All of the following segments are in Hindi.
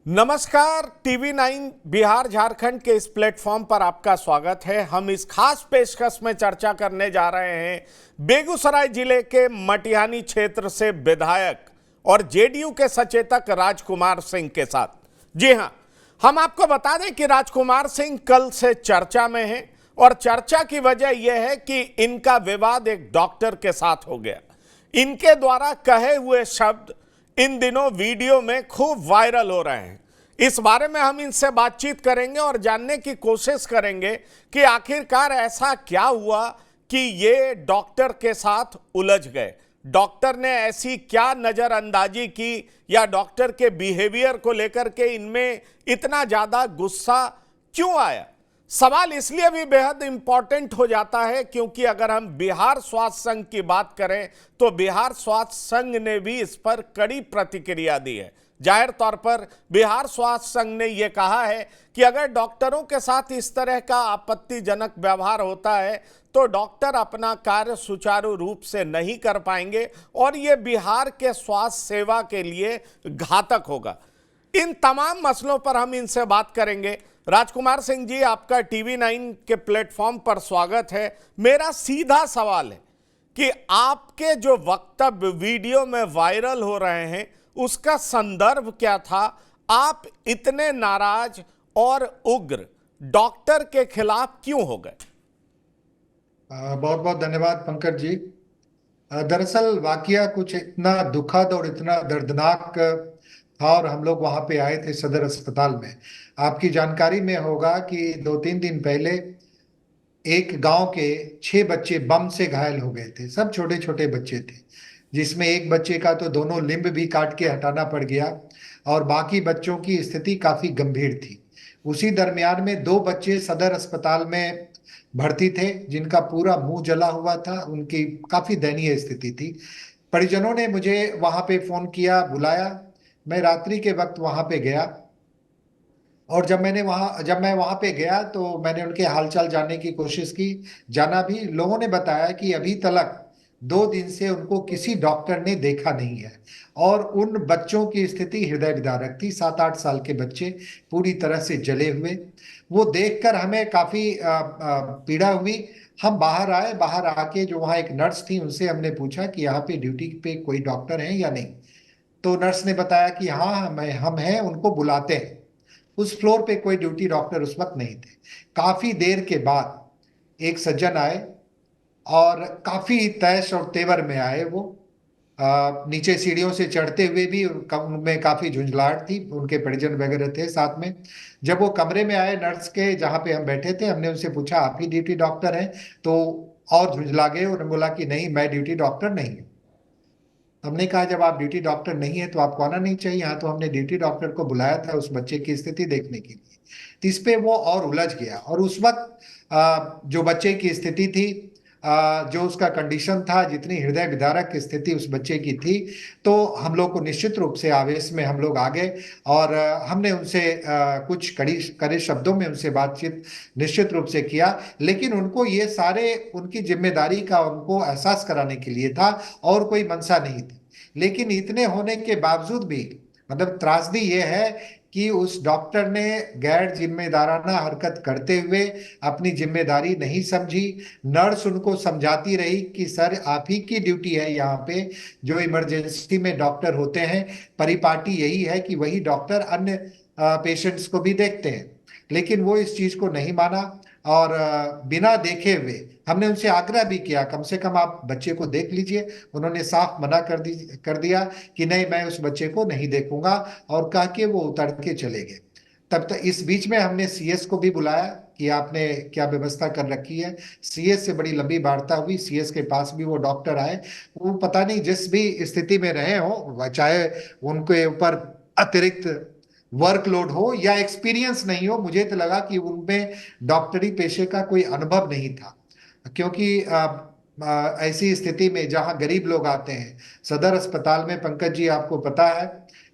नमस्कार। टीवी 9 बिहार झारखंड के इस प्लेटफॉर्म पर आपका स्वागत है। हम इस खास पेशकश में चर्चा करने जा रहे हैं बेगूसराय जिले के मटिहानी क्षेत्र से विधायक और जेडीयू के सचेतक राजकुमार सिंह के साथ। जी हां, हम आपको बता दें कि राजकुमार सिंह कल से चर्चा में हैं और चर्चा की वजह यह है कि इनका विवाद एक डॉक्टर के साथ हो गया। इनके द्वारा कहे हुए शब्द इन दिनों वीडियो में खूब वायरल हो रहे हैं। इस बारे में हम इनसे बातचीत करेंगे और जानने की कोशिश करेंगे कि आखिरकार ऐसा क्या हुआ कि ये डॉक्टर के साथ उलझ गए। डॉक्टर ने ऐसी क्या नजरअंदाजी की या डॉक्टर के बिहेवियर को लेकर के इनमें इतना ज्यादा गुस्सा क्यों आया। सवाल इसलिए भी बेहद इंपॉर्टेंट हो जाता है क्योंकि अगर हम बिहार स्वास्थ्य संघ की बात करें तो बिहार स्वास्थ्य संघ ने भी इस पर कड़ी प्रतिक्रिया दी है। जाहिर तौर पर बिहार स्वास्थ्य संघ ने यह कहा है कि अगर डॉक्टरों के साथ इस तरह का आपत्तिजनक व्यवहार होता है तो डॉक्टर अपना कार्य सुचारू रूप से नहीं कर पाएंगे और यह बिहार के स्वास्थ्य सेवा के लिए घातक होगा। इन तमाम मसलों पर हम इनसे बात करेंगे। राजकुमार सिंह जी, आपका टीवी 9 के प्लेटफॉर्म पर स्वागत है। मेरा सीधा सवाल है कि आपके जो वक्तव्य वीडियो में वायरल हो रहे हैं उसका संदर्भ क्या था। आप इतने नाराज और उग्र डॉक्टर के खिलाफ क्यों हो गए? बहुत बहुत धन्यवाद पंकज जी। दरअसल वाकया कुछ इतना दुखद और इतना दर्दनाक था और हम लोग वहां पे आए थे सदर अस्पताल में। आपकी जानकारी में होगा कि 2-3 दिन पहले एक गांव के 6 बच्चे बम से घायल हो गए थे। सब छोटे छोटे बच्चे थे, जिसमें एक बच्चे का तो दोनों लिंब भी काट के हटाना पड़ गया और बाकी बच्चों की स्थिति काफी गंभीर थी। उसी दरमियान में 2 बच्चे सदर अस्पताल में भर्ती थे जिनका पूरा मुंह जला हुआ था। उनकी काफी दयनीय स्थिति थी। परिजनों ने मुझे वहां पे फोन किया, बुलाया। मैं रात्रि के वक्त वहां पे गया और जब मैं वहां पे गया तो मैंने उनके हालचाल जानने की कोशिश की। जाना भी, लोगों ने बताया कि अभी तक 2 दिन से उनको किसी डॉक्टर ने देखा नहीं है और उन बच्चों की स्थिति हृदय विदारक थी। 7-8 साल के बच्चे पूरी तरह से जले हुए। वो देखकर हमें काफी पीड़ा हुई। हम बाहर आए। बाहर आके जो वहाँ एक नर्स थी उनसे हमने पूछा कि यहाँ पे ड्यूटी पे कोई डॉक्टर है या नहीं। तो नर्स ने बताया कि हाँ, हम हैं, उनको बुलाते हैं। उस फ्लोर पे कोई ड्यूटी डॉक्टर उस वक्त नहीं थे। काफी देर के बाद एक सज्जन आए और काफी तैश और तेवर में आए। वो नीचे सीढ़ियों से चढ़ते हुए भी उनमें काफी झुंझलाहट थी। उनके परिजन वगैरह थे साथ में। जब वो कमरे में आए नर्स के जहाँ पे हम बैठे थे, हमने उनसे पूछा आप ही ड्यूटी डॉक्टर हैं? तो और झुंझला गए। उन्होंने बोला कि नहीं, मैं ड्यूटी डॉक्टर नहीं हूँ। हमने कहा जब आप ड्यूटी डॉक्टर नहीं है तो आपको आना नहीं चाहिए। हाँ, तो हमने ड्यूटी डॉक्टर को बुलाया था उस बच्चे की स्थिति देखने के लिए। तो इस पे वो और उलझ गया और उस वक्त जो बच्चे की स्थिति थी, जो उसका कंडीशन था, जितनी हृदय विदारक स्थिति उस बच्चे की थी, तो हम लोग को निश्चित रूप से आवेश में हम लोग आ गए और हमने उनसे कुछ कड़े शब्दों में उनसे बातचीत निश्चित रूप से किया। लेकिन उनको ये सारे उनकी जिम्मेदारी का उनको एहसास कराने के लिए था और कोई मंशा नहीं थी। लेकिन इतने होने के बावजूद भी मतलब त्रासदी ये है कि उस डॉक्टर ने गैर जिम्मेदाराना हरकत करते हुए अपनी जिम्मेदारी नहीं समझी। नर्स उनको समझाती रही कि सर आप ही की ड्यूटी है यहाँ पे, जो इमरजेंसी में डॉक्टर होते हैं परिपाटी यही है कि वही डॉक्टर अन्य पेशेंट्स को भी देखते हैं। लेकिन वो इस चीज को नहीं माना और बिना देखे हुए हमने उनसे आग्रह भी किया कम से कम आप बच्चे को देख लीजिए। उन्होंने साफ मना कर दिया कि नहीं, मैं उस बच्चे को नहीं देखूंगा और कह के वो उतर के चले गए। तब तक इस बीच में हमने सीएस को भी बुलाया कि आपने क्या व्यवस्था कर रखी है। सीएस से बड़ी लंबी वार्ता हुई। सीएस के पास भी वो डॉक्टर आए। वो पता नहीं जिस भी स्थिति में रहे हो, चाहे उनके ऊपर अतिरिक्त वर्कलोड हो या एक्सपीरियंस नहीं हो, मुझे तो लगा कि उनमें डॉक्टरी पेशे का कोई अनुभव नहीं था। क्योंकि ऐसी स्थिति में जहां गरीब लोग आते हैं सदर अस्पताल में, पंकज जी आपको पता है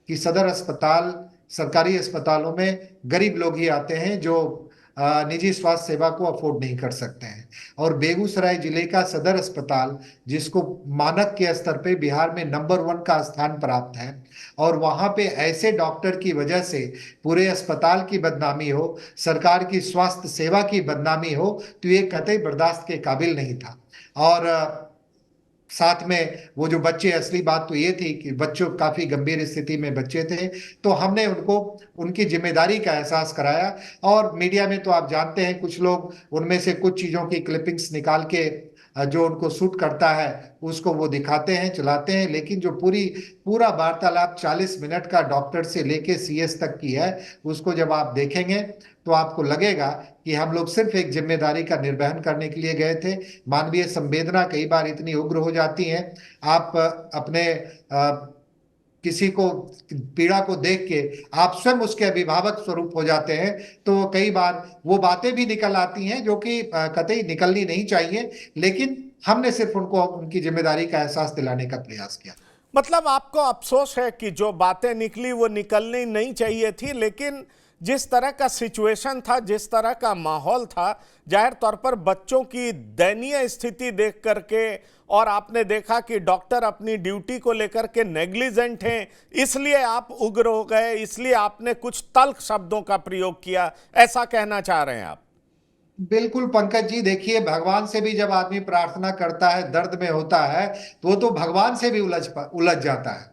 कि सदर अस्पताल सरकारी अस्पतालों में गरीब लोग ही आते हैं जो निजी स्वास्थ्य सेवा को अफोर्ड नहीं कर सकते हैं। और बेगूसराय जिले का सदर अस्पताल, जिसको मानक के स्तर पे बिहार में नंबर 1 का स्थान प्राप्त है, और वहां पे ऐसे डॉक्टर की वजह से पूरे अस्पताल की बदनामी हो, सरकार की स्वास्थ्य सेवा की बदनामी हो, तो ये कतई बर्दाश्त के काबिल नहीं था। और साथ में वो जो बच्चे, असली बात तो ये थी कि बच्चों काफी गंभीर स्थिति में बच्चे थे, तो हमने उनको उनकी जिम्मेदारी का एहसास कराया। और मीडिया में तो आप जानते हैं, कुछ लोग उनमें से कुछ चीजों की क्लिपिंग्स निकाल के जो उनको सूट करता है उसको वो दिखाते हैं, चलाते हैं, लेकिन जो पूरा वार्तालाप 40 मिनट का डॉक्टर से लेके सीएस तक की है, उसको जब आप देखेंगे तो आपको लगेगा कि हम लोग सिर्फ एक जिम्मेदारी का निर्वहन करने के लिए गए थे। मानवीय संवेदना कई बार इतनी उग्र हो जाती है, आप अपने किसी को पीड़ा को देख के आप स्वयं उसके अभिभावक स्वरूप हो जाते हैं, तो कई बार वो बातें भी निकल आती हैं जो कि कतई निकलनी नहीं चाहिए, लेकिन हमने सिर्फ उनको उनकी जिम्मेदारी का एहसास दिलाने का प्रयास किया। मतलब आपको अफसोस है कि जो बातें निकली वो निकलनी नहीं चाहिए थी, लेकिन जिस तरह का सिचुएशन था, जिस तरह का माहौल था, जाहिर तौर पर बच्चों की दयनीय स्थिति देख करके, और आपने देखा कि डॉक्टर अपनी ड्यूटी को लेकर के नेग्लिजेंट हैं, इसलिए आप उग्र हो गए, इसलिए आपने कुछ तल्ख शब्दों का प्रयोग किया, ऐसा कहना चाह रहे हैं आप? बिल्कुल पंकज जी, देखिए, भगवान से भी जब आदमी प्रार्थना करता है, दर्द में होता है, तो वो तो भगवान से भी उलझ जाता है।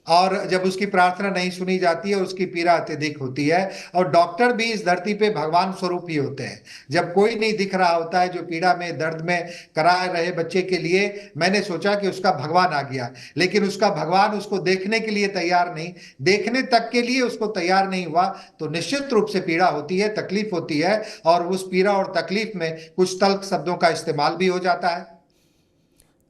और जब उसकी प्रार्थना नहीं सुनी जाती है, उसकी पीड़ा अत्यधिक होती है। और डॉक्टर भी इस धरती पे भगवान स्वरूप ही होते हैं। जब कोई नहीं दिख रहा होता है जो पीड़ा में, दर्द में करा रहे बच्चे के लिए, मैंने सोचा कि उसका भगवान आ गया, लेकिन उसका भगवान उसको देखने के लिए तैयार नहीं, देखने तक के लिए उसको तैयार नहीं हुआ, तो निश्चित रूप से पीड़ा होती है, तकलीफ होती है। और उस पीड़ा और तकलीफ में कुछ तल्ख शब्दों का इस्तेमाल भी हो जाता है।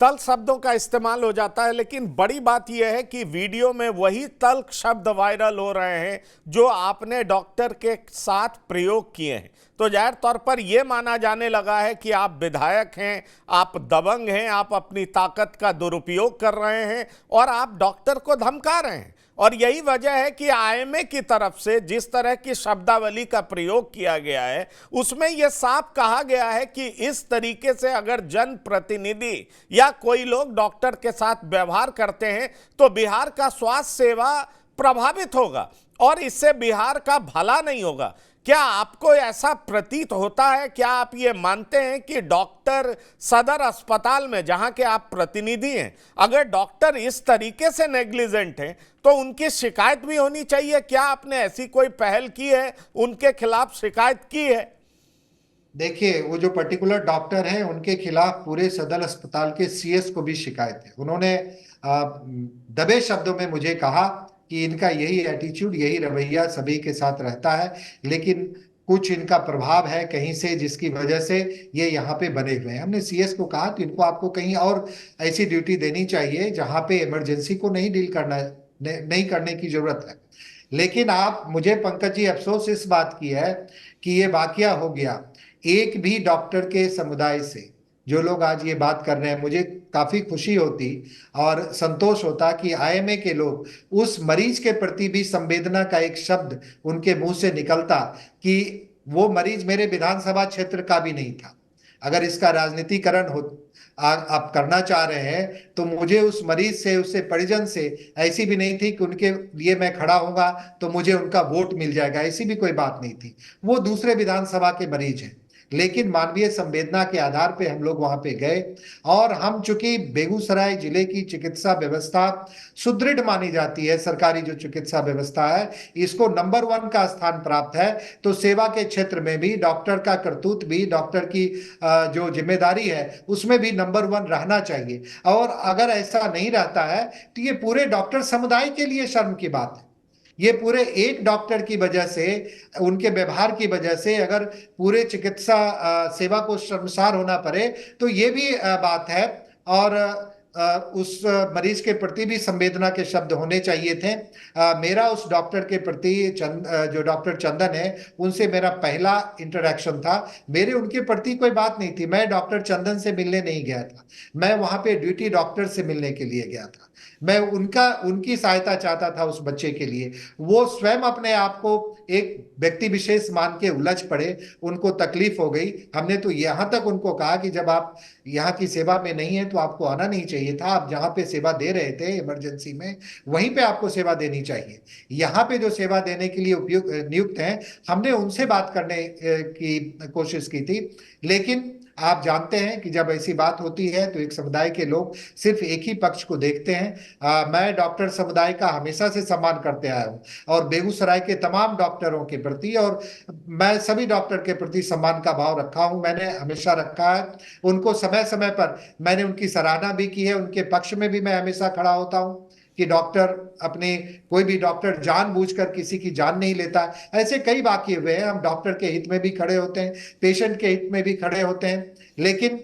तल्ख शब्दों का इस्तेमाल हो जाता है, लेकिन बड़ी बात यह है कि वीडियो में वही तल्ख शब्द वायरल हो रहे हैं जो आपने डॉक्टर के साथ प्रयोग किए हैं। तो जाहिर तौर पर यह माना जाने लगा है कि आप विधायक हैं, आप दबंग हैं, आप अपनी ताकत का दुरुपयोग कर रहे हैं और आप डॉक्टर को धमका रहे हैं। और यही वजह है कि आईएमए की तरफ से जिस तरह की शब्दावली का प्रयोग किया गया है, उसमें यह साफ कहा गया है कि इस तरीके से अगर जनप्रतिनिधि या कोई लोग डॉक्टर के साथ व्यवहार करते हैं तो बिहार का स्वास्थ्य सेवा प्रभावित होगा और इससे बिहार का भला नहीं होगा। क्या आपको ऐसा प्रतीत होता है, क्या आप ये मानते हैं कि डॉक्टर सदर अस्पताल में, जहां के आप प्रतिनिधि हैं, अगर डॉक्टर इस तरीके से नेग्लिजेंट हैं तो उनकी शिकायत भी होनी चाहिए? क्या आपने ऐसी कोई पहल की है, उनके खिलाफ शिकायत की है? देखिए, वो जो पर्टिकुलर डॉक्टर हैं उनके खिलाफ पूरे सदर अस्पताल के सीएस को भी शिकायत है। उन्होंने दबे शब्दों में मुझे कहा कि इनका यही एटीट्यूड, यही रवैया सभी के साथ रहता है, लेकिन कुछ इनका प्रभाव है कहीं से जिसकी वजह से ये यहाँ पे बने हुए हैं। हमने सीएस को कहा तो इनको आपको कहीं और ऐसी ड्यूटी देनी चाहिए जहाँ पे इमरजेंसी को नहीं डील करना, नहीं करने की जरूरत है। लेकिन आप, मुझे पंकज जी अफसोस इस बात की है कि ये वाकया हो गया। एक भी डॉक्टर के समुदाय से जो लोग आज ये बात कर रहे हैं, मुझे काफी खुशी होती और संतोष होता कि आईएमए के लोग उस मरीज के प्रति भी संवेदना का एक शब्द उनके मुंह से निकलता कि वो मरीज मेरे विधानसभा क्षेत्र का भी नहीं था। अगर इसका राजनीतिकरण हो आप करना चाह रहे हैं तो मुझे उस मरीज से, उससे परिजन से ऐसी भी नहीं थी कि उनके लिए मैं खड़ा होगा तो मुझे उनका वोट मिल जाएगा, ऐसी भी कोई बात नहीं थी। वो दूसरे विधानसभा के मरीज हैं, लेकिन मानवीय संवेदना के आधार पे हम लोग वहां पे गए। और हम, चूंकि बेगूसराय जिले की चिकित्सा व्यवस्था सुदृढ़ मानी जाती है, सरकारी जो चिकित्सा व्यवस्था है इसको नंबर 1 का स्थान प्राप्त है, तो सेवा के क्षेत्र में भी डॉक्टर का करतूत भी, डॉक्टर की जो जिम्मेदारी है उसमें भी नंबर 1 रहना चाहिए। और अगर ऐसा नहीं रहता है तो ये पूरे डॉक्टर समुदाय के लिए शर्म की बात है। ये पूरे एक डॉक्टर की वजह से, उनके व्यवहार की वजह से अगर पूरे चिकित्सा सेवा को शर्मसार होना पड़े तो ये भी बात है। और उस मरीज के प्रति भी संवेदना के शब्द होने चाहिए थे। मेरा उस डॉक्टर के प्रति, जो डॉक्टर चंदन है, उनसे मेरा पहला इंटरेक्शन था। मेरे उनके प्रति कोई बात नहीं थी, मैं डॉक्टर चंदन से मिलने नहीं गया था, मैं वहां पे ड्यूटी डॉक्टर से मिलने के लिए गया था। मैं उनकी सहायता चाहता था उस बच्चे के लिए। वो स्वयं अपने आप को एक व्यक्ति विशेष मान के उलझ पड़े, उनको तकलीफ हो गई। हमने तो यहां तक उनको कहा कि जब आप यहाँ की सेवा में नहीं है तो आपको आना नहीं चाहिए था। आप जहाँ पे सेवा दे रहे थे इमरजेंसी में, वहीं पे आपको सेवा देनी चाहिए। यहाँ पे जो सेवा देने के लिए उपयुक्त नियुक्त हैं, हमने उनसे बात करने की कोशिश की थी। लेकिन आप जानते हैं कि जब ऐसी बात होती है तो एक समुदाय के लोग सिर्फ एक ही पक्ष को देखते हैं। मैं डॉक्टर समुदाय का हमेशा से सम्मान करते आया हूं, और बेगूसराय के तमाम डॉक्टरों के प्रति, और मैं सभी डॉक्टर के प्रति सम्मान का भाव रखा हूं, मैंने हमेशा रखा है। उनको समय समय पर मैंने उनकी सराहना भी की है, उनके पक्ष में भी मैं हमेशा खड़ा होता हूं कि डॉक्टर अपने, कोई भी डॉक्टर जानबूझकर किसी की जान नहीं लेता। ऐसे कई वाकये हुए हैं। हम डॉक्टर के हित में भी खड़े होते हैं, पेशेंट के हित में भी खड़े होते हैं। लेकिन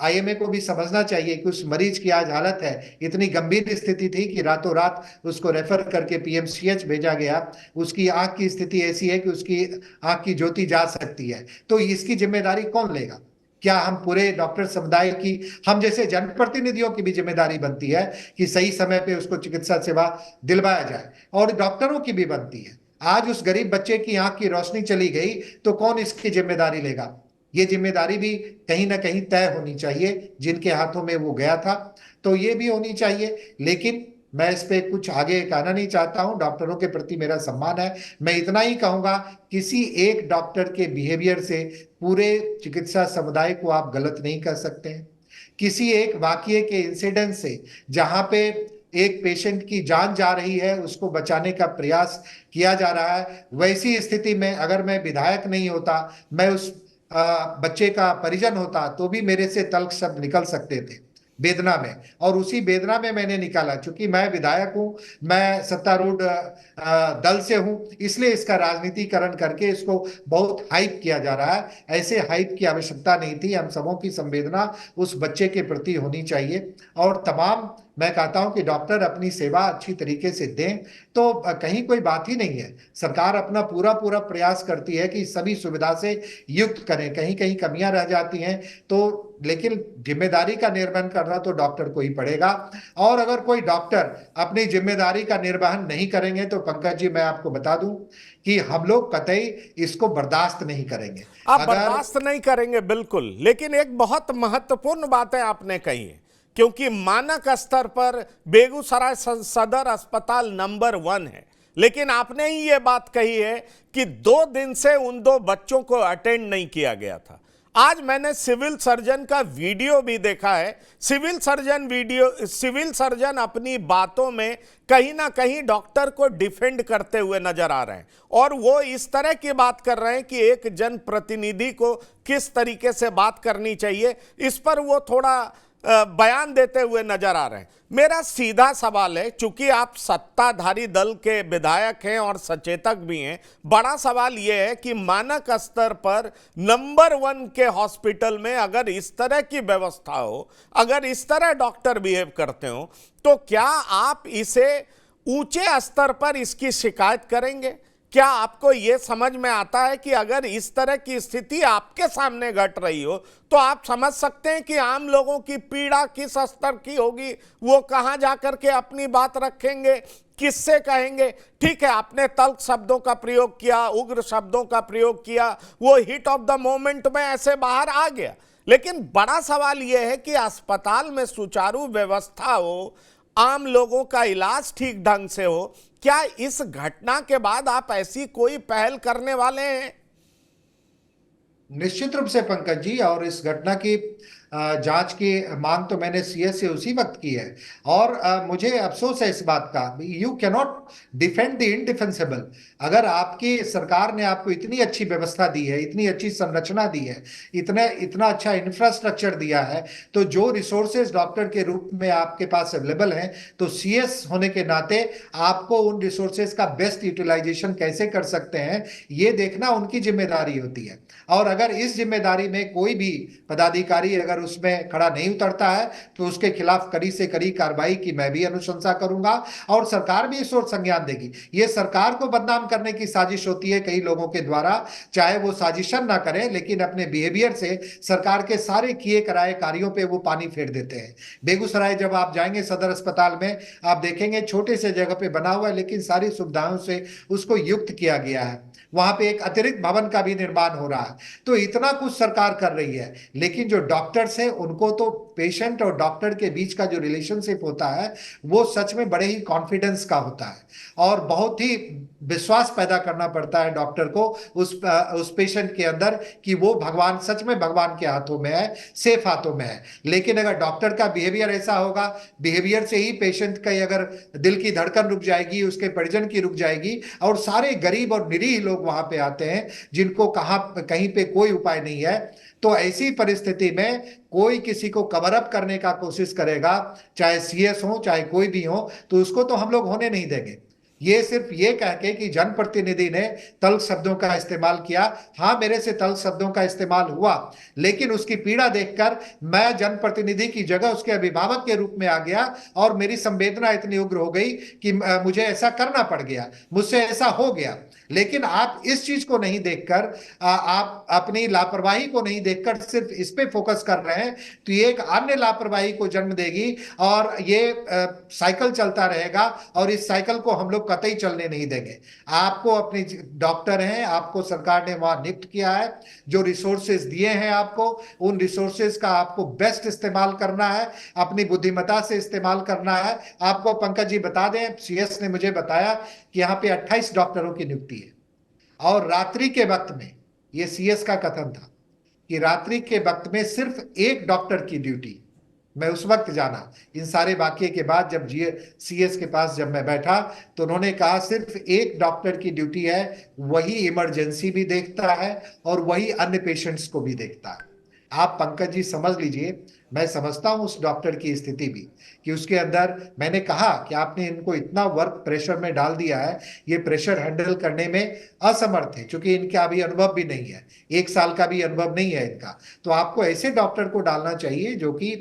आईएमए को भी समझना चाहिए कि उस मरीज की आज हालत है, इतनी गंभीर स्थिति थी कि रातों रात उसको रेफर करके पीएमसीएच भेजा गया। उसकी आंख की स्थिति ऐसी है कि उसकी आंख की ज्योति जा सकती है। तो इसकी जिम्मेदारी कौन लेगा? क्या हम पूरे डॉक्टर समुदाय की, हम जैसे जनप्रतिनिधियों की भी जिम्मेदारी बनती है कि सही समय पे उसको चिकित्सा सेवा दिलवाया जाए, और डॉक्टरों की भी बनती है। आज उस गरीब बच्चे की आंख की रोशनी चली गई तो कौन इसकी जिम्मेदारी लेगा? ये जिम्मेदारी भी कहीं ना कहीं तय होनी चाहिए, जिनके हाथों में वो गया था तो ये भी होनी चाहिए। लेकिन मैं इस पे कुछ आगे कहना नहीं चाहता हूं। डॉक्टरों के प्रति मेरा सम्मान है। मैं इतना ही कहूंगा, किसी एक डॉक्टर के बिहेवियर से पूरे चिकित्सा समुदाय को आप गलत नहीं कर सकते हैं। किसी एक वाकये के इंसिडेंट से, जहां पे एक पेशेंट की जान जा रही है, उसको बचाने का प्रयास किया जा रहा है, वैसी स्थिति में अगर मैं विधायक नहीं होता, मैं उस बच्चे का परिजन होता, तो भी मेरे से तल्ख शब्द निकल सकते थे वेदना में। और उसी वेदना में मैंने निकाला। चूंकि मैं विधायक हूं, मैं सत्तारूढ़ दल से हूं, इसलिए इसका राजनीतिकरण करके इसको बहुत हाइप किया जा रहा है। ऐसे हाइप की आवश्यकता नहीं थी। हम सबों की संवेदना उस बच्चे के प्रति होनी चाहिए। और तमाम, मैं कहता हूं कि डॉक्टर अपनी सेवा अच्छी तरीके से दें, तो कहीं कोई बात ही नहीं है। सरकार अपना पूरा पूरा प्रयास करती है कि सभी सुविधा से युक्त करें। कहीं कहीं कमियां रह जाती हैं तो, लेकिन जिम्मेदारी का निर्वहन करना तो डॉक्टर को ही पड़ेगा। और अगर कोई डॉक्टर अपनी जिम्मेदारी का निर्वहन नहीं करेंगे तो पंकज जी, मैं आपको बता दूं कि हम लोग कतई इसको बर्दाश्त नहीं करेंगे। आप बर्दाश्त नहीं करेंगे, बिल्कुल। लेकिन एक बहुत महत्वपूर्ण बात है आपने कही है, क्योंकि मानक स्तर पर बेगूसराय सदर अस्पताल नंबर 1 है, लेकिन आपने ही ये बात कही है कि 2 दिन से उन 2 बच्चों को अटेंड नहीं किया गया था। आज मैंने सिविल सर्जन का वीडियो भी देखा है। सिविल सर्जन अपनी बातों में कहीं ना कहीं डॉक्टर को डिफेंड करते हुए नजर आ रहे हैं, और वो इस तरह की बात कर रहे हैं कि एक जनप्रतिनिधि को किस तरीके से बात करनी चाहिए, इस पर वो थोड़ा बयान देते हुए नजर आ रहे हैं। मेरा सीधा सवाल है, चूंकि आप सत्ताधारी दल के विधायक हैं और सचेतक भी हैं, बड़ा सवाल यह है कि मानक स्तर पर नंबर 1 के हॉस्पिटल में अगर इस तरह की व्यवस्था हो, अगर इस तरह डॉक्टर बिहेव करते हो, तो क्या आप इसे ऊंचे स्तर पर इसकी शिकायत करेंगे? क्या आपको यह समझ में आता है कि अगर इस तरह की स्थिति आपके सामने घट रही हो तो आप समझ सकते हैं कि आम लोगों की पीड़ा किस स्तर की होगी? वो कहां जाकर के अपनी बात रखेंगे, किससे कहेंगे? ठीक है, आपने तल्ख शब्दों का प्रयोग किया, उग्र शब्दों का प्रयोग किया, वो हिट ऑफ द मोमेंट में ऐसे बाहर आ गया। लेकिन बड़ा सवाल यह है कि अस्पताल में सुचारू व्यवस्था हो, आम लोगों का इलाज ठीक ढंग से हो। क्या इस घटना के बाद आप ऐसी कोई पहल करने वाले हैं? निश्चित रूप से पंकज जी, और इस घटना की जांच की मांग तो मैंने सीएस से उसी वक्त की है। और मुझे अफसोस है इस बात का। You can not defend the indefensible. अगर आपकी सरकार ने आपको इतनी अच्छी व्यवस्था दी है, इतनी अच्छी संरचना दी है, इतना अच्छा इंफ्रास्ट्रक्चर दिया है, तो जो रिसोर्सेज डॉक्टर के रूप में आपके पास अवेलेबल हैं, तो सीएस होने के नाते आपको उन रिसोर्सेज का बेस्ट यूटिलाइजेशन कैसे कर सकते हैं, ये देखना उनकी जिम्मेदारी होती है। और अगर इस जिम्मेदारी में कोई भी पदाधिकारी अगर अगर उसमें खड़ा नहीं उतरता है तो उसके खिलाफ कड़ी से कड़ी कार्रवाई की मैं भी अनुशंसा करूंगा और सरकार भी इस ओर संज्ञान देगी। ये सरकार को बदनाम करने की साजिश होती है कई लोगों के द्वारा, चाहे वो साजिशन ना करें लेकिन अपने बिहेवियर से सरकार के सारे किए कराए कार्यों पे वो पानी फेर देते हैं। बेगूसराय जब आप जाएंगे सदर अस्पताल में, आप देखेंगे छोटे से जगह पे बना हुआ है लेकिन सारी सुविधाओं से उसको युक्त किया गया है। वहां पे एक अतिरिक्त भवन का भी निर्माण हो रहा है। तो इतना कुछ सरकार कर रही है, लेकिन जो डॉक्टर्स हैं उनको तो पेशेंट और डॉक्टर के बीच का जो रिलेशनशिप होता है वो सच में बड़े ही कॉन्फिडेंस का होता है और बहुत ही विश्वास पैदा करना पड़ता है डॉक्टर को उस पेशेंट के अंदर कि वो भगवान, सच में भगवान के हाथों में है, सेफ हाथों में है। लेकिन अगर डॉक्टर का बिहेवियर ऐसा होगा, बिहेवियर से ही पेशेंट का अगर दिल की धड़कन रुक जाएगी, उसके परिजन की रुक जाएगी और सारे गरीब और निरीह लोग वहां पे आते हैं जिनको कहीं पे कोई उपाय नहीं है। तो ऐसी परिस्थिति में कोई किसी को कवर अप करने का कोशिश करेगा, चाहे सीएस हो चाहे कोई भी हो, तो उसको तो हम लोग होने नहीं देंगे। ये सिर्फ ये कह के कि जनप्रतिनिधि ने तल्ख शब्दों का इस्तेमाल किया, हाँ मेरे से तल्ख शब्दों का इस्तेमाल हुआ, लेकिन उसकी पीड़ा देखकर मैं जनप्रतिनिधि की जगह उसके अभिभावक के रूप में आ गया और मेरी संवेदना इतनी उग्र हो गई कि मुझे ऐसा करना पड़ गया, मुझसे ऐसा हो गया। लेकिन आप इस चीज को नहीं देखकर, आप अपनी लापरवाही को नहीं देखकर सिर्फ इस पे फोकस कर रहे हैं, तो ये एक अन्य लापरवाही को जन्म देगी और ये साइकिल चलता रहेगा और इस साइकिल को हम लोग कतई चलने नहीं देंगे। आपको अपनी, डॉक्टर हैं, आपको सरकार ने वहां नियुक्त किया है, जो रिसोर्सेज दिए हैं आपको, उन रिसोर्सेज का आपको बेस्ट इस्तेमाल करना है, अपनी बुद्धिमत्ता से इस्तेमाल करना है। आपको पंकज जी बता दें, सीएस ने मुझे बताया कि यहाँ पे 28 डॉक्टरों की नियुक्ति है और रात्रि के वक्त में, ये सीएस का कथन था कि रात्रि के वक्त में सिर्फ एक डॉक्टर की ड्यूटी। मैं उस वक्त जाना, इन सारे वाक्य के बाद जब सीएस के पास जब मैं बैठा तो उन्होंने कहा सिर्फ एक डॉक्टर की ड्यूटी है, वही इमरजेंसी भी देखता है और वही अन्य पेशेंट्स को भी देखता है। आप पंकज जी समझ लीजिए, मैं समझता हूं उस डॉक्टर की स्थिति भी कि उसके अंदर, मैंने कहा कि आपने इनको इतना वर्क प्रेशर में डाल दिया है, ये प्रेशर हैंडल करने में असमर्थ है, क्योंकि इनका अभी अनुभव भी नहीं है, 1 साल का भी अनुभव नहीं है इनका। तो आपको ऐसे डॉक्टर को डालना चाहिए जो कि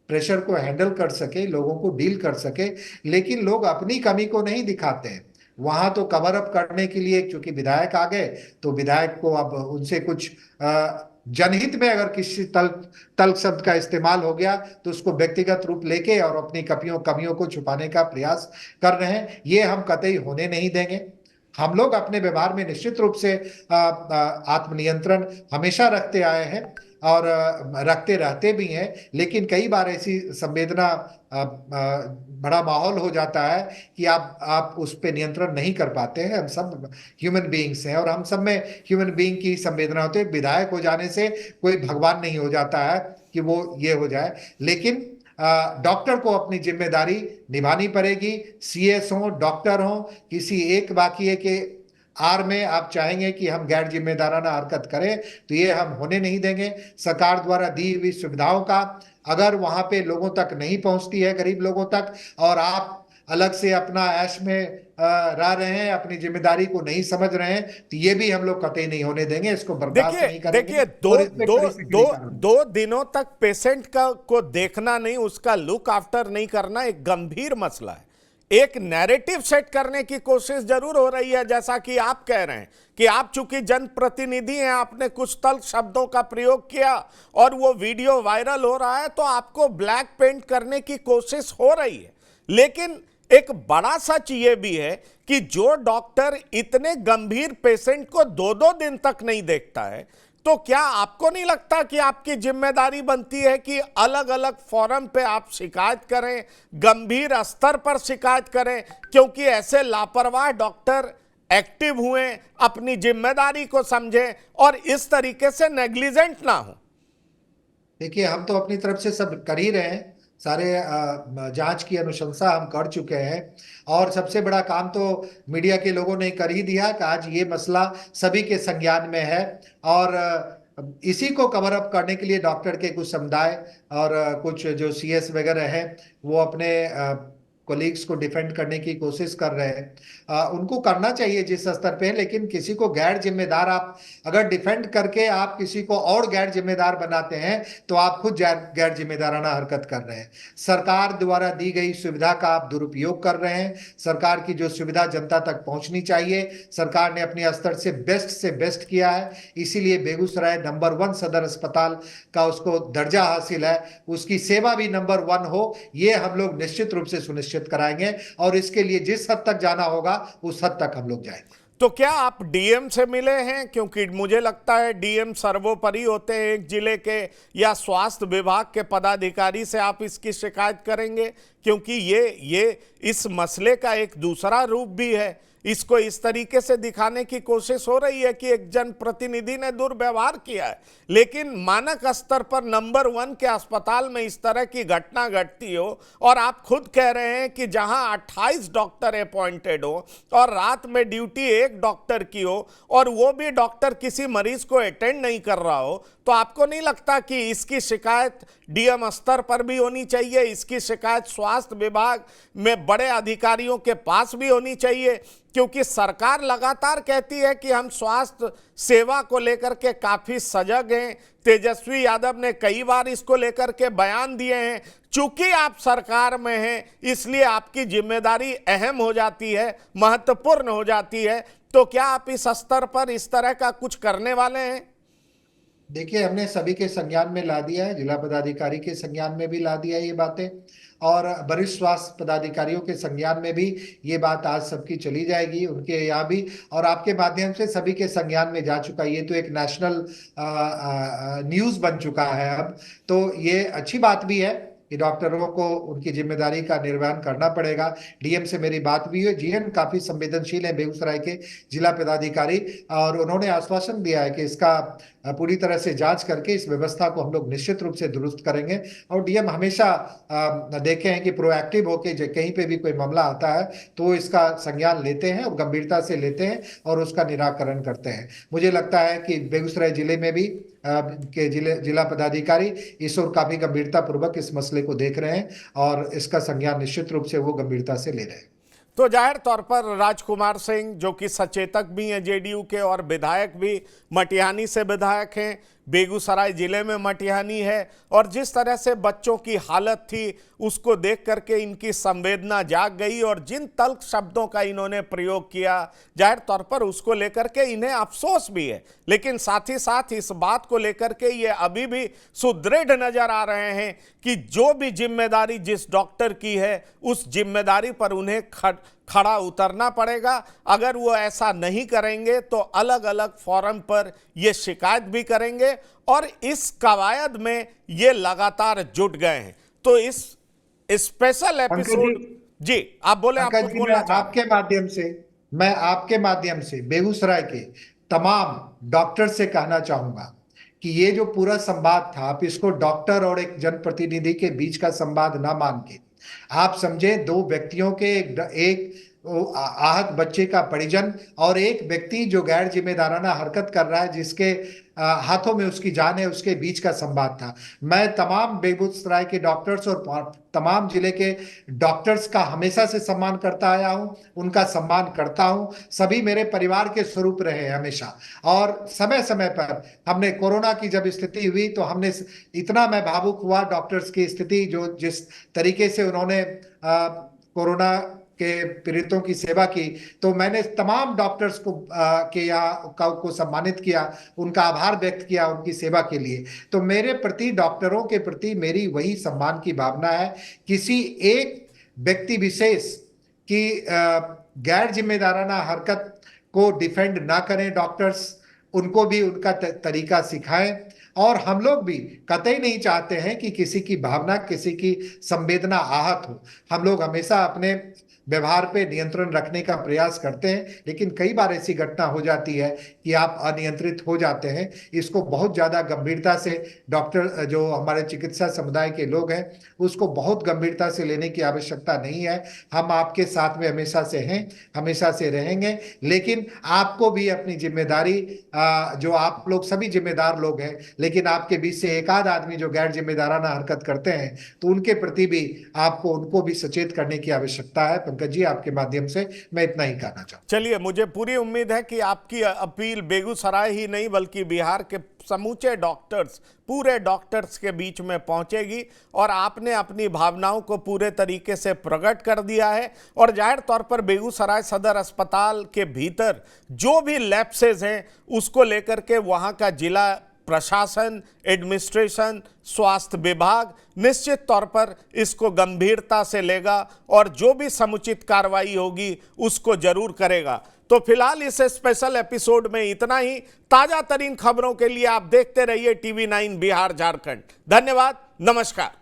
प्रेशर को हैंडल कर सके, लोगों को डील कर सके। लेकिन लोग अपनी कमी को नहीं दिखाते हैं वहां, तो कवर अप करने के लिए, क्योंकि विधायक आ गए तो विधायक को अब उनसे कुछ जनहित में अगर किसी तल्ख शब्द का इस्तेमाल हो गया तो उसको व्यक्तिगत रूप लेके और अपनी कमियों को छुपाने का प्रयास कर रहे हैं। ये हम कतई होने नहीं देंगे। हम लोग अपने व्यवहार में निश्चित रूप से आत्मनियंत्रण हमेशा रखते आए हैं और रखते रहते भी हैं, लेकिन कई बार ऐसी संवेदना बड़ा माहौल हो जाता है कि आप उस पर नियंत्रण नहीं कर पाते हैं। हम सब ह्यूमन बीइंग्स हैं और हम सब में ह्यूमन बीइंग की संवेदना होती है। विधायक हो जाने से कोई भगवान नहीं हो जाता है कि वो ये हो जाए, लेकिन डॉक्टर को अपनी जिम्मेदारी निभानी पड़ेगी। सीएस हो, डॉक्टर हो, किसी एक वाकये के आर में आप चाहेंगे कि हम गैर जिम्मेदाराना हरकत करें तो ये हम होने नहीं देंगे। सरकार द्वारा दी हुई सुविधाओं का अगर वहां पे लोगों तक नहीं पहुंचती है, गरीब लोगों तक, और आप अलग से अपना ऐश में रह रहे हैं, अपनी जिम्मेदारी को नहीं समझ रहे हैं, तो ये भी हम लोग कतई नहीं होने देंगे, इसको बर्दाश्त नहीं करेंगे। देखिए, दो दिनों तक पेशेंट का को देखना नहीं, उसका लुक आफ्टर नहीं करना एक गंभीर मसला है। एक नैरेटिव सेट करने की कोशिश जरूर हो रही है, जैसा कि आप कह रहे हैं कि आप चूंकि जनप्रतिनिधि हैं, आपने कुछ तल्ख शब्दों का प्रयोग किया और वो वीडियो वायरल हो रहा है, तो आपको ब्लैक पेंट करने की कोशिश हो रही है। लेकिन एक बड़ा सच ये भी है कि जो डॉक्टर इतने गंभीर पेशेंट को 2-2 दिन तक नहीं देखता है, तो क्या आपको नहीं लगता कि आपकी जिम्मेदारी बनती है कि अलग अलग फोरम पे आप शिकायत करें, गंभीर स्तर पर शिकायत करें, क्योंकि ऐसे लापरवाह डॉक्टर एक्टिव हुए, अपनी जिम्मेदारी को समझें और इस तरीके से नेग्लिजेंट ना हो? देखिए, हम तो अपनी तरफ से सब कर ही रहे हैं, सारे जांच की अनुशंसा हम कर चुके हैं और सबसे बड़ा काम तो मीडिया के लोगों ने कर ही दिया कि आज ये मसला सभी के संज्ञान में है और इसी को कवर अप करने के लिए डॉक्टर के कुछ समुदाय और कुछ जो सीएस वगैरह हैं वो अपने कोलीग्स को डिफेंड करने की कोशिश कर रहे हैं, उनको करना चाहिए जिस स्तर पे है, लेकिन किसी को गैर जिम्मेदार आप अगर डिफेंड करके आप किसी को और गैर जिम्मेदार बनाते हैं तो आप खुद गैर जिम्मेदाराना हरकत कर रहे हैं। सरकार द्वारा दी गई सुविधा का आप दुरुपयोग कर रहे हैं। सरकार की जो सुविधा जनता तक पहुंचनी चाहिए, सरकार ने अपने स्तर से बेस्ट किया है, इसीलिए बेगूसराय नंबर 1 सदर अस्पताल का उसको दर्जा हासिल है। उसकी सेवा भी नंबर 1 हो, ये हम लोग निश्चित रूप से सुनिश्चित कराएंगे, और इसके लिए जिस हद तक जाना होगा उस हद तक हम लोग जाएंगे। तो क्या आप डीएम से मिले हैं? क्योंकि मुझे लगता है डीएम सर्वोपरि होते हैं एक जिले के, या स्वास्थ्य विभाग के पदाधिकारी से आप इसकी शिकायत करेंगे? क्योंकि ये इस मसले का एक दूसरा रूप भी है। इसको इस तरीके से दिखाने की कोशिश हो रही है कि एक जनप्रतिनिधि ने दुर्व्यवहार किया है, लेकिन मानक स्तर पर नंबर 1 के अस्पताल में इस तरह की घटना घटती हो, और आप खुद कह रहे हैं कि जहां 28 डॉक्टर अपॉइंटेड हो और रात में ड्यूटी एक डॉक्टर की हो, और वो भी डॉक्टर किसी मरीज को अटेंड नहीं कर रहा हो, तो आपको नहीं लगता कि इसकी शिकायत डीएम स्तर पर भी होनी चाहिए? इसकी शिकायत स्वास्थ्य विभाग में बड़े अधिकारियों के पास भी होनी चाहिए? क्योंकि सरकार लगातार कहती है कि हम स्वास्थ्य सेवा को लेकर के काफी सजग हैं। तेजस्वी यादव ने कई बार इसको लेकर के बयान दिए हैं। चूंकि आप सरकार में हैं, इसलिए आपकी जिम्मेदारी अहम हो जाती है, महत्वपूर्ण हो जाती है। तो क्या आप इस स्तर पर इस तरह का कुछ करने वाले हैं? देखिए, हमने सभी के संज्ञान में ला दिया है, जिला पदाधिकारी के संज्ञान में भी ला दिया है ये बातें, और वरिष्ठ स्वास्थ्य पदाधिकारियों के संज्ञान में भी ये बात आज सबकी चली जाएगी, उनके यहाँ भी, और आपके माध्यम से सभी के संज्ञान में जा चुका है। ये तो एक नेशनल न्यूज़ बन चुका है अब। तो ये अच्छी बात भी है कि डॉक्टरों को उनकी जिम्मेदारी का निर्वहन करना पड़ेगा। डीएम से मेरी बात भी हुई, जीएम काफी संवेदनशील है बेगूसराय के जिला पदाधिकारी, और उन्होंने आश्वासन दिया है कि इसका पूरी तरह से जांच करके इस व्यवस्था को हम लोग निश्चित रूप से दुरुस्त करेंगे। और डीएम हमेशा देखे हैं कि प्रोएक्टिव होकर कहीं पे भी कोई मामला आता है तो इसका संज्ञान लेते हैं और गंभीरता से लेते हैं और उसका निराकरण करते हैं। मुझे लगता है कि बेगूसराय जिले में भी के जिला पदाधिकारी इस ओर काफी गंभीरता पूर्वक इस मसले को देख रहे हैं और इसका संज्ञान निश्चित रूप से वो गंभीरता से ले रहे हैं। तो जाहिर तौर पर राजकुमार सिंह, जो कि सचेतक भी हैं जेडीयू के और विधायक भी, मटिहानी से विधायक हैं, बेगूसराय जिले में मटिहानी है, और जिस तरह से बच्चों की हालत थी उसको देख करके इनकी संवेदना जाग गई, और जिन तल्ख शब्दों का इन्होंने प्रयोग किया, जाहिर तौर पर उसको लेकर के इन्हें अफसोस भी है। लेकिन साथ ही साथ इस बात को लेकर के ये अभी भी सुदृढ़ नजर आ रहे हैं कि जो भी जिम्मेदारी जिस डॉक्टर की है उस जिम्मेदारी पर उन्हें खड़ा उतरना पड़ेगा। अगर वो ऐसा नहीं करेंगे तो अलग अलग फोरम पर ये शिकायत भी करेंगे, और इस कवायद में ये लगातार जुट गए हैं। तो इस स्पेशल एपिसोड, जी आप बोले, आप कुछ बोलना चाहते हैं? मैं आपके माध्यम से बेगूसराय के तमाम डॉक्टर से कहना चाहूंगा कि ये जो पूरा संवाद था, आप इसको डॉक्टर और एक जनप्रतिनिधि के बीच का संवाद ना मान के आप समझे दो व्यक्तियों के, एक आहत बच्चे का परिजन और एक व्यक्ति जो गैर जिम्मेदाराना हरकत कर रहा है, जिसके हाथों में उसकी जान है, उसके बीच का संवाद था। मैं तमाम बेगूसराय के डॉक्टर्स और तमाम जिले के डॉक्टर्स का हमेशा से सम्मान करता आया हूं, उनका सम्मान करता हूं। सभी मेरे परिवार के स्वरूप रहे हमेशा, और समय समय पर हमने कोरोना की जब स्थिति हुई तो हमने इतना मैं भावुक हुआ डॉक्टर्स की स्थिति, जो जिस तरीके से उन्होंने कोरोना के पीड़ितों की सेवा की, तो मैंने तमाम डॉक्टर्स को सम्मानित किया, उनका आभार व्यक्त किया उनकी सेवा के लिए। तो मेरे प्रति, डॉक्टरों के प्रति मेरी वही सम्मान की भावना है। किसी एक व्यक्ति विशेष की गैर जिम्मेदाराना हरकत को डिफेंड ना करें डॉक्टर्स, उनको भी उनका तरीका सिखाएं। और हम लोग भी कतई नहीं चाहते हैं कि किसी की भावना, किसी की संवेदना आहत हो। हम लोग हमेशा अपने व्यवहार पे नियंत्रण रखने का प्रयास करते हैं, लेकिन कई बार ऐसी घटना हो जाती है कि आप अनियंत्रित हो जाते हैं। इसको बहुत ज्यादा गंभीरता से डॉक्टर, जो हमारे चिकित्सा समुदाय के लोग हैं, उसको बहुत गंभीरता से लेने की आवश्यकता नहीं है। हम आपके साथ में हमेशा से हैं, हमेशा से रहेंगे, लेकिन आपको भी अपनी जिम्मेदारी, जो आप लोग सभी जिम्मेदार लोग हैं, लेकिन आपके बीच से एक आध आदमी जो गैर जिम्मेदाराना हरकत करते हैं, तो उनके प्रति भी आपको उनको भी सचेत करने की आवश्यकता है। पंकज जी, आपके माध्यम से मैं इतना ही कहना चाहूँ। चलिए, मुझे पूरी उम्मीद है कि आपकी अपील बेगूसराय ही नहीं बल्कि बिहार के समूचे डॉक्टर्स, पूरे डॉक्टर्स के बीच में पहुंचेगी और आपने अपनी भावनाओं को पूरे तरीके से प्रकट कर दिया है। और जाहिर तौर पर बेगूसराय सदर अस्पताल के भीतर जो भी लैप्सेज हैं उसको लेकर के वहां का जिला प्रशासन, एडमिनिस्ट्रेशन, स्वास्थ्य विभाग निश्चित तौर पर इसको गंभीरता से लेगा और जो भी समुचित कार्रवाई होगी उसको जरूर करेगा। तो फिलहाल इस स्पेशल एपिसोड में इतना ही। ताजा तरीन खबरों के लिए आप देखते रहिए TV9 बिहार झारखंड। धन्यवाद, नमस्कार।